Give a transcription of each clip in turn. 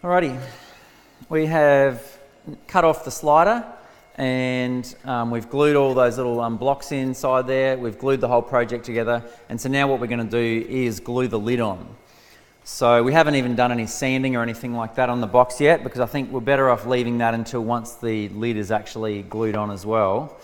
Alrighty, we have cut off the slider and we've glued all those little blocks inside there. We've glued the whole project together, and so now what we're going to do is glue the lid on. So we haven't even done any sanding or anything like that on the box yet, because I think we're better off leaving that until once the lid is actually glued on as well,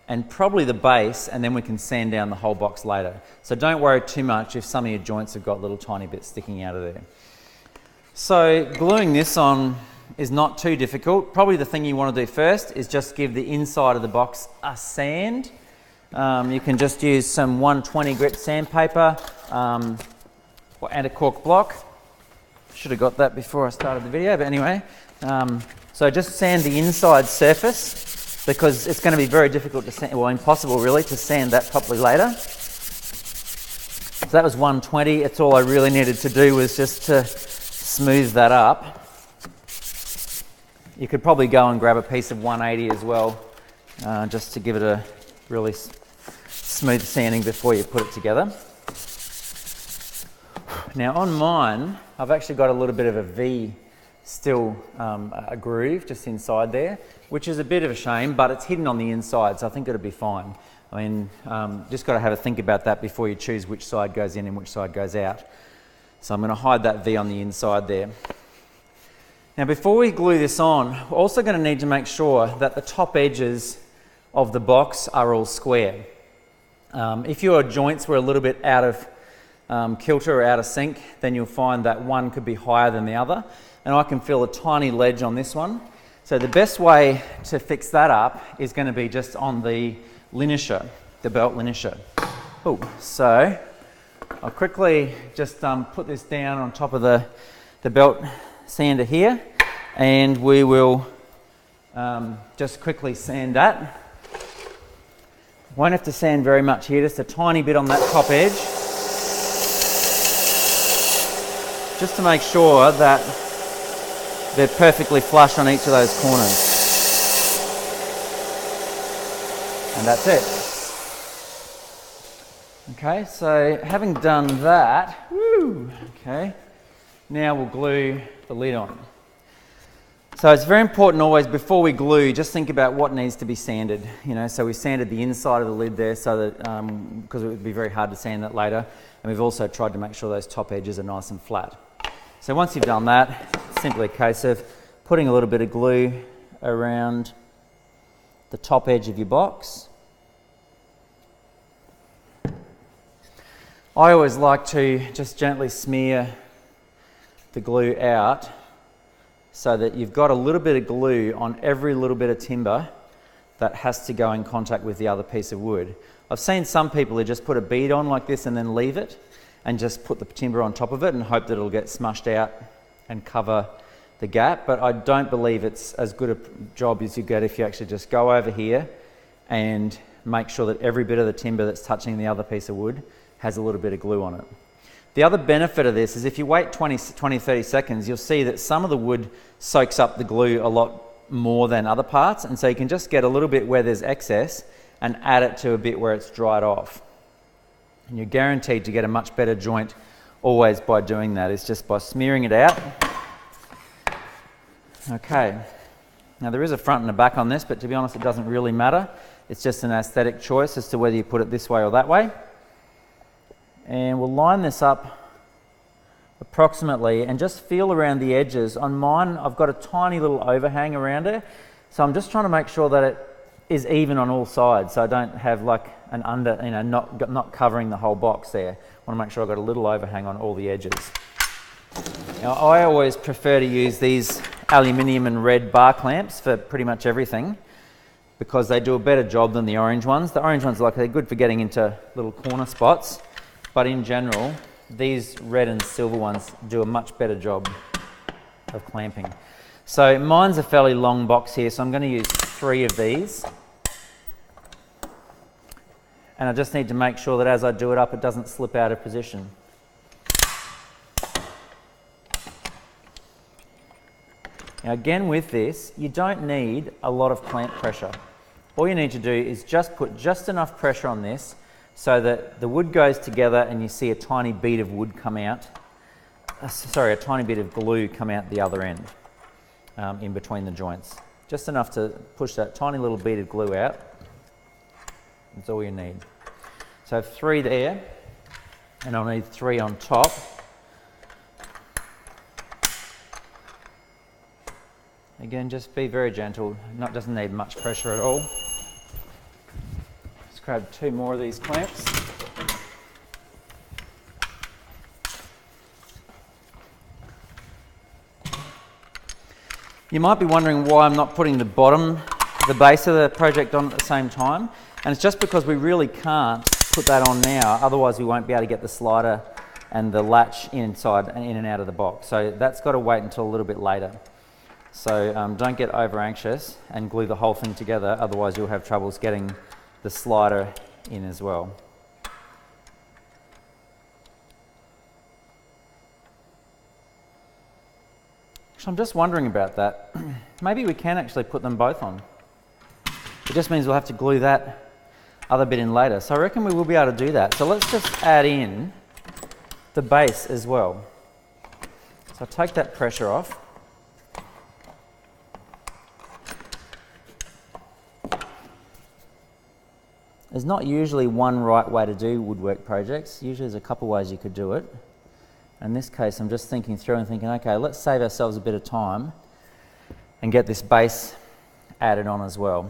and probably the base, and then we can sand down the whole box later. So don't worry too much if some of your joints have got little tiny bits sticking out of there. So gluing this on is not too difficult. Probably the thing you want to do first is just give the inside of the box a sand. You can just use some 120 grit sandpaper and a cork block. Should have got that before I started the video, but anyway. So just sand the inside surface, because it's going to be very difficult to sand, well, impossible really, to sand that properly later. So that was 120. It's all I really needed to do was just to smooth that up. You could probably go and grab a piece of 180 as well, just to give it a really smooth sanding before you put it together. Now on mine, I've actually got a little bit of a V still, a groove just inside there, which is a bit of a shame, but it's hidden on the inside, so I think it'll be fine. I mean, just got to have a think about that before you choose which side goes in and which side goes out. So I'm going to hide that V on the inside there. Now before we glue this on, we're also going to need to make sure that the top edges of the box are all square. If your joints were a little bit out of kilter or out of sync, then you'll find that one could be higher than the other. And I can feel a tiny ledge on this one. So the best way to fix that up is going to be just on the linisher, the belt linisher. Oh, so I'll quickly just put this down on top of the belt sander here, and we will just quickly sand that. Won't have to sand very much here, just a tiny bit on that top edge, just to make sure that they're perfectly flush on each of those corners. And that's it. Okay, so having done that, okay, now we'll glue the lid on. So it's very important always before we glue, just think about what needs to be sanded. You know, so we sanded the inside of the lid there so that, because it would be very hard to sand that later. And we've also tried to make sure those top edges are nice and flat. So once you've done that, it's simply a case of putting a little bit of glue around the top edge of your box. I always like to just gently smear the glue out so that you've got a little bit of glue on every little bit of timber that has to go in contact with the other piece of wood. I've seen some people who just put a bead on like this and then leave it and just put the timber on top of it and hope that it'll get smushed out and cover the gap, but I don't believe it's as good a job as you get if you actually just go over here and make sure that every bit of the timber that's touching the other piece of wood has a little bit of glue on it. The other benefit of this is if you wait 20-30 seconds, you'll see that some of the wood soaks up the glue a lot more than other parts, and so you can just get a little bit where there's excess and add it to a bit where it's dried off. And you're guaranteed to get a much better joint always by doing that. It's just by smearing it out. Okay, now there is a front and a back on this, but to be honest it doesn't really matter. It's just an aesthetic choice as to whether you put it this way or that way. And we'll line this up approximately and just feel around the edges. On mine, I've got a tiny little overhang around it, so I'm just trying to make sure that it is even on all sides, so I don't have like an under, you know, not covering the whole box there. I want to make sure I've got a little overhang on all the edges. Now, I always prefer to use these aluminium and red bar clamps for pretty much everything, because they do a better job than the orange ones. The orange ones, they're good for getting into little corner spots. But in general, these red and silver ones do a much better job of clamping. So mine's a fairly long box here, so I'm going to use 3 of these. And I just need to make sure that as I do it up, it doesn't slip out of position. Now again with this, you don't need a lot of clamp pressure. All you need to do is just put just enough pressure on this so that the wood goes together and you see a tiny bead of wood come out a tiny bit of glue come out the other end in between the joints. Just enough to push that tiny little bead of glue out. That's all you need. So I have 3 there, and I'll need 3 on top. Again, just be very gentle. Doesn't need much pressure at all. Let's grab 2 more of these clamps. You might be wondering why I'm not putting the base of the project on at the same time, and it's just because we really can't put that on now, otherwise we won't be able to get the slider and the latch inside and in and out of the box. So that's got to wait until a little bit later. So don't get over anxious and glue the whole thing together, otherwise you'll have troubles getting the slider in as well. So I'm just wondering about that. Maybe we can actually put them both on. It just means we'll have to glue that other bit in later. So I reckon we will be able to do that. So let's just add in the base as well. So I'll take that pressure off. There's not usually one right way to do woodwork projects. Usually there's a couple ways you could do it. In this case, I'm just thinking through and thinking, okay, let's save ourselves a bit of time and get this base added on as well.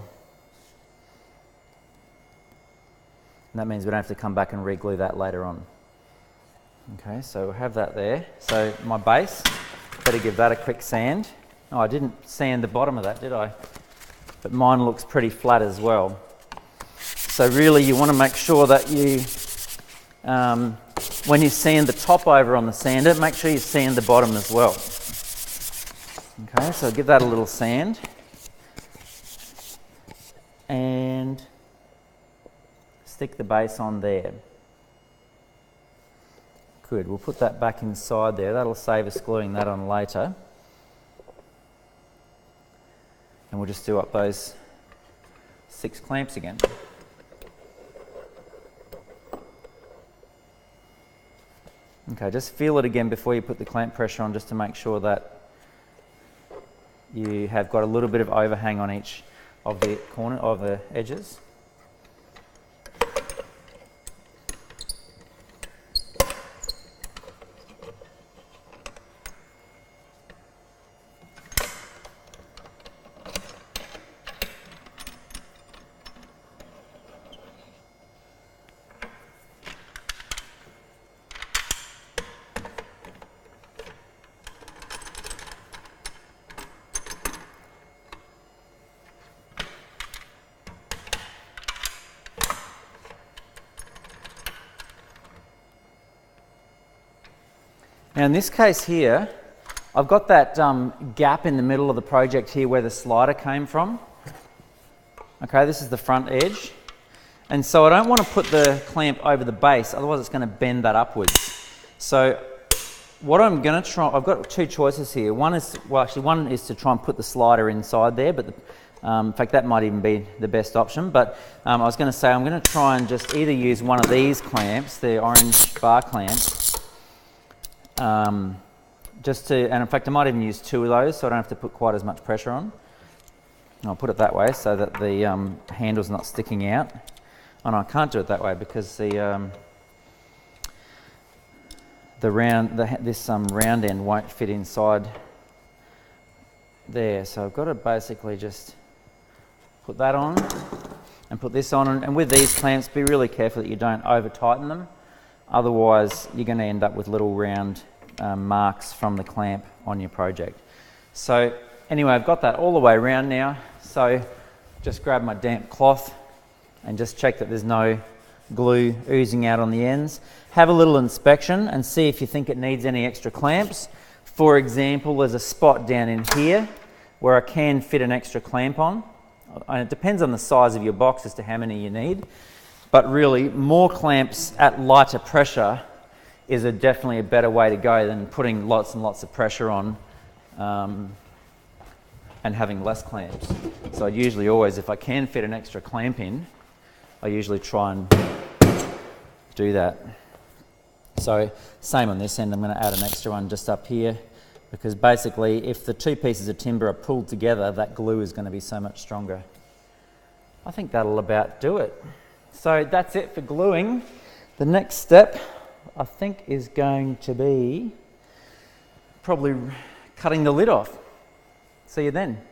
And that means we don't have to come back and re-glue that later on. Okay, so we'll have that there. So my base, better give that a quick sand. Oh, I didn't sand the bottom of that, did I? But mine looks pretty flat as well. So really you want to make sure that you, when you sand the top over on the sander, make sure you sand the bottom as well. Okay, so give that a little sand. And stick the base on there. Good, we'll put that back inside there. That'll save us gluing that on later. And we'll just do up those 6 clamps again. Okay, just feel it again before you put the clamp pressure on, just to make sure that you have got a little bit of overhang on each of the corner of the edges. Now in this case here, I've got that gap in the middle of the project here where the slider came from. Okay, this is the front edge. And so I don't want to put the clamp over the base, otherwise it's going to bend that upwards. So what I'm going to try, I've got 2 choices here. One is to try and put the slider inside there, but in fact that might even be the best option. But I was going to say I'm going to try and just either use one of these clamps, the orange bar clamps, and in fact I might even use 2 of those so I don't have to put quite as much pressure on. And I'll put it that way so that the handle's not sticking out. Oh no, I can't do it that way because this round end won't fit inside there. So I've got to basically just put that on and put this on, and with these clamps be really careful that you don't over tighten them, otherwise you're going to end up with little round marks from the clamp on your project. So anyway, I've got that all the way around now, so just grab my damp cloth and just check that there's no glue oozing out on the ends. Have a little inspection and see if you think it needs any extra clamps. For example, there's a spot down in here where I can fit an extra clamp on. And it depends on the size of your box as to how many you need. But really, more clamps at lighter pressure is definitely a better way to go than putting lots and lots of pressure on and having less clamps. So I usually always, if I can fit an extra clamp in, I usually try and do that. So same on this end, I'm going to add an extra one just up here, because basically if the two pieces of timber are pulled together, that glue is going to be so much stronger. I think that'll about do it. So that's it for gluing. The next step, I think, is going to be probably cutting the lid off. See you then.